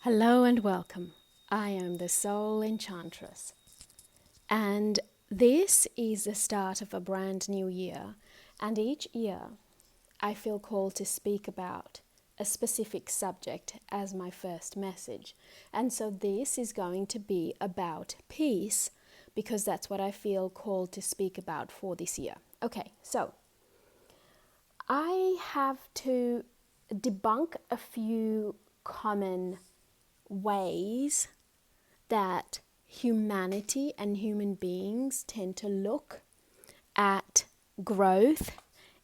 Hello and welcome. I am the Soul Enchantress, and this is the start of a brand new year. And each year, I feel called to speak about a specific subject as my first message. And so this is going to be about peace, because that's what I feel called to speak about for this year. Okay, so I have to debunk a few common ways that humanity and human beings tend to look at growth,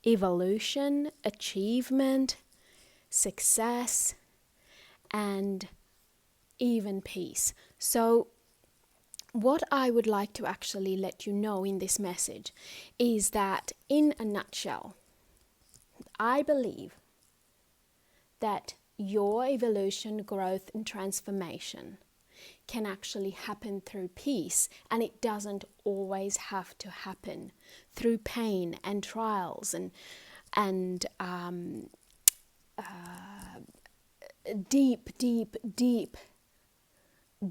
evolution, achievement, success, and even peace. So, what I would like to actually let you know in this message is that, in a nutshell, I believe that your evolution, growth, and transformation can actually happen through peace, and it doesn't always have to happen through pain and trials and deep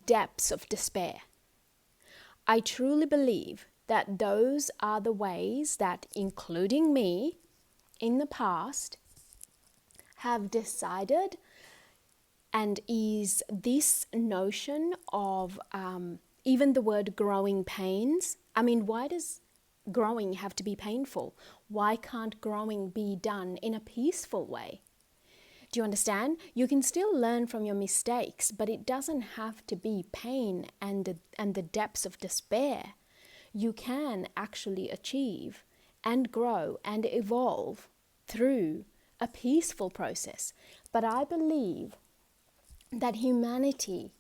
depths of despair. I truly believe that those are the ways that, including me in the past, have decided, and is this notion of even the word growing pains. I mean, why does growing have to be painful? Why can't growing be done in a peaceful way? Do you understand? You can still learn from your mistakes, but it doesn't have to be pain and the depths of despair. You can actually achieve and grow and evolve through a peaceful process. But I believe that humanity,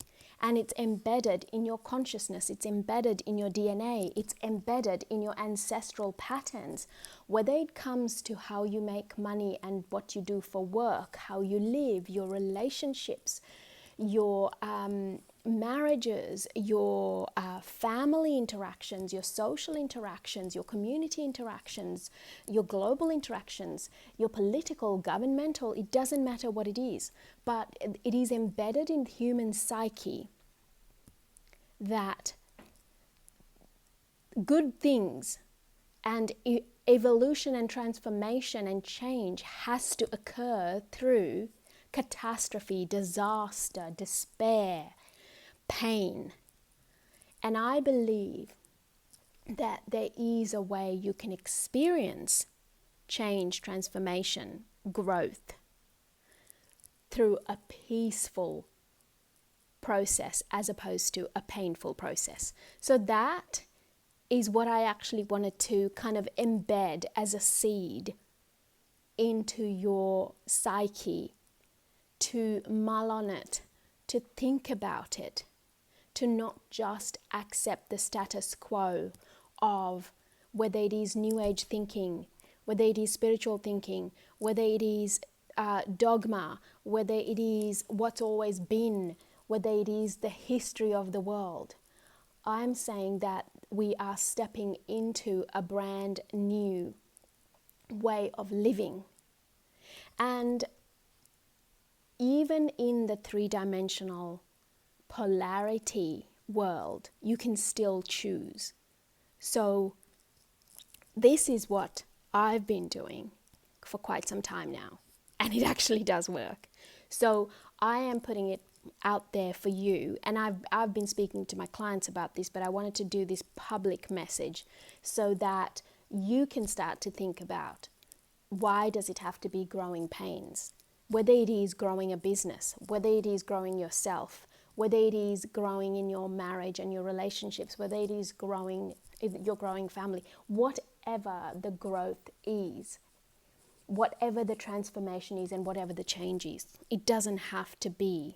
and it's embedded in your consciousness, it's embedded in your DNA, it's embedded in your ancestral patterns, whether it comes to how you make money and what you do for work, how you live, your relationships, your marriages, your family interactions, your social interactions, your community interactions, your global interactions, your political, governmental, it doesn't matter what it is, but it is embedded in the human psyche that good things and evolution and transformation and change has to occur through catastrophe, disaster, despair, pain. And I believe that there is a way you can experience change, transformation, growth through a peaceful process as opposed to a painful process. So that is what I actually wanted to kind of embed as a seed into your psyche, to mull on it, to think about it, to not just accept the status quo of whether it is New Age thinking, whether it is spiritual thinking, whether it is dogma, whether it is what's always been, whether it is the history of the world. I'm saying that we are stepping into a brand new way of living. And even in the three-dimensional polarity world, you can still choose. So this is what I've been doing for quite some time now, and it actually does work. So I am putting it out there for you, and I've been speaking to my clients about this, but I wanted to do this public message so that you can start to think about, why does it have to be growing pains? Whether it is growing a business, whether it is growing yourself, whether it is growing in your marriage and your relationships, whether it is growing your growing family, whatever the growth is, whatever the transformation is, and whatever the change is, it doesn't have to be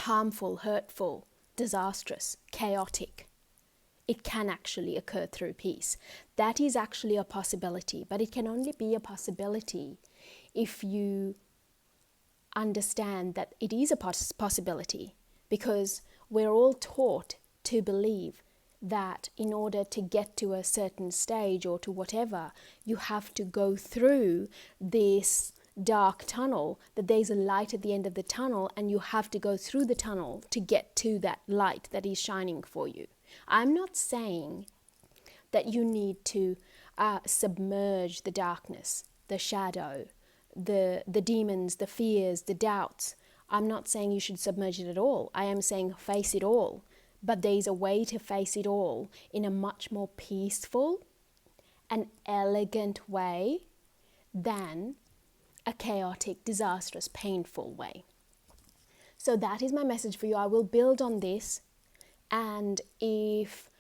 harmful, hurtful, disastrous, chaotic. It can actually occur through peace. That is actually a possibility, but it can only be a possibility if you understand that it is a possibility, because we're all taught to believe that in order to get to a certain stage or to whatever, you have to go through this dark tunnel, that there's a light at the end of the tunnel and you have to go through the tunnel to get to that light that is shining for you. I'm not saying that you need to submerge the darkness, the shadow, the demons, the fears, the doubts. I'm not saying you should submerge it at all. I am saying face it all. But there's a way to face it all in a much more peaceful and elegant way than a chaotic, disastrous, painful way. So that is my message for you. I will build on this, and if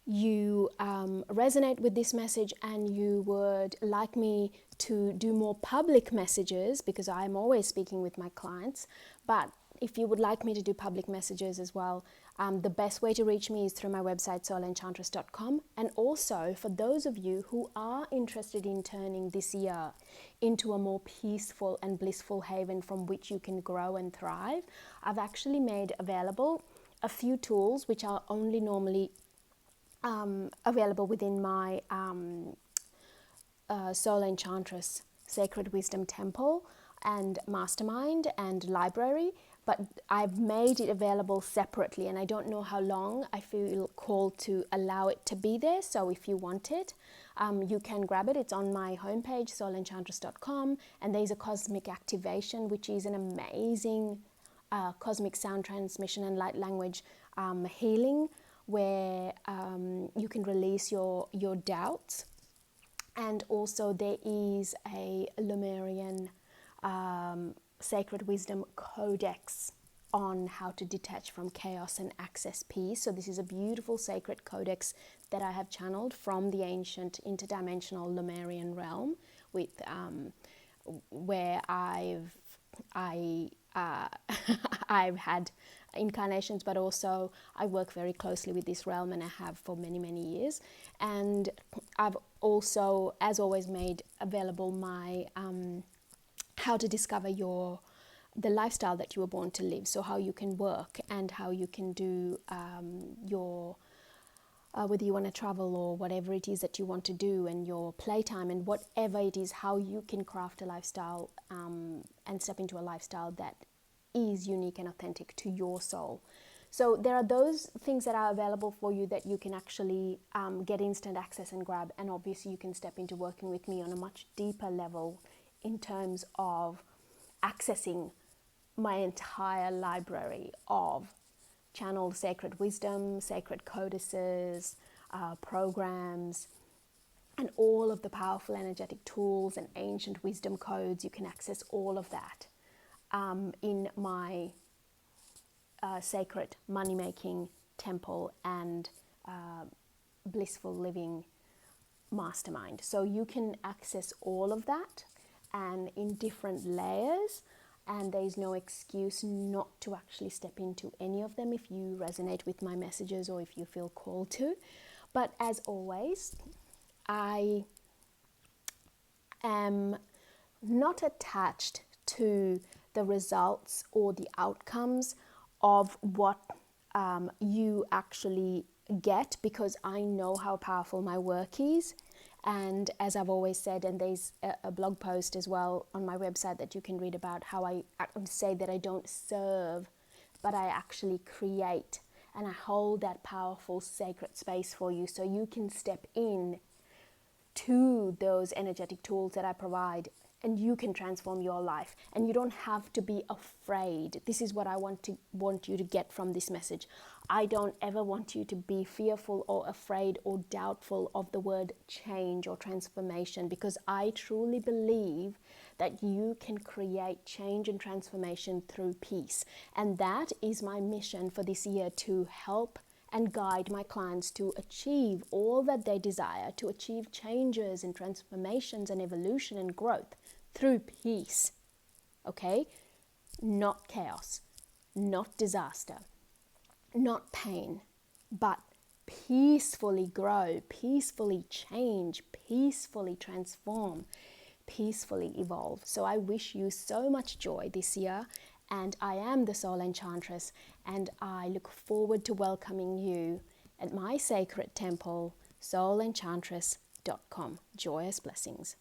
you resonate with this message and you would like me to do more public messages, because I'm always speaking with my clients, but if you would like me to do public messages as well, the best way to reach me is through my website, soulenchantress.com. And also, for those of you who are interested in turning this year into a more peaceful and blissful haven from which you can grow and thrive, I've actually made available a few tools which are only normally available within my Soul Enchantress Sacred Wisdom Temple and Mastermind and Library, but I've made it available separately, and I don't know how long I feel called to allow it to be there. So if you want it, you can grab it. It's on my homepage, soulenchantress.com, and there's a cosmic activation, which is an amazing cosmic sound transmission and light language healing, where you can release your doubts. And also there is a Lemurian Sacred Wisdom Codex on how to detach from chaos and access peace. So this is a beautiful sacred codex that I have channeled from the ancient interdimensional Lemurian realm, with where I've had incarnations, but also I work very closely with this realm, and I have for many, many years. And I've also, as always, made available my how to discover the lifestyle that you were born to live. So how you can work and how you can do your whether you want to travel or whatever it is that you want to do, and your playtime and whatever it is, how you can craft a lifestyle and step into a lifestyle that is unique and authentic to your soul. So there are those things that are available for you that you can actually get instant access and grab, and obviously you can step into working with me on a much deeper level in terms of accessing my entire library of channeled sacred wisdom, sacred codices, programs, and all of the powerful energetic tools and ancient wisdom codes. You can access all of that in my sacred money-making temple and blissful living mastermind. So you can access all of that, and in different layers, and there is no excuse not to actually step into any of them if you resonate with my messages or if you feel called to. But as always, I am not attached to the results or the outcomes of what you actually get, because I know how powerful my work is. And as I've always said, and there's a blog post as well on my website that you can read about how I say that I don't serve, but I actually create, and I hold that powerful sacred space for you, so you can step in to those energetic tools that I provide, and you can transform your life, and you don't have to be afraid. This is what I want you to get from this message. I don't ever want you to be fearful or afraid or doubtful of the word change or transformation, because I truly believe that you can create change and transformation through peace. And that is my mission for this year, to help and guide my clients to achieve all that they desire, to achieve changes and transformations and evolution and growth through peace. Okay? Not chaos, not disaster, not pain, but peacefully grow, peacefully change, peacefully transform, peacefully evolve. So I wish you so much joy this year, and I am the Soul Enchantress, and I look forward to welcoming you at my sacred temple, soulenchantress.com. Joyous blessings.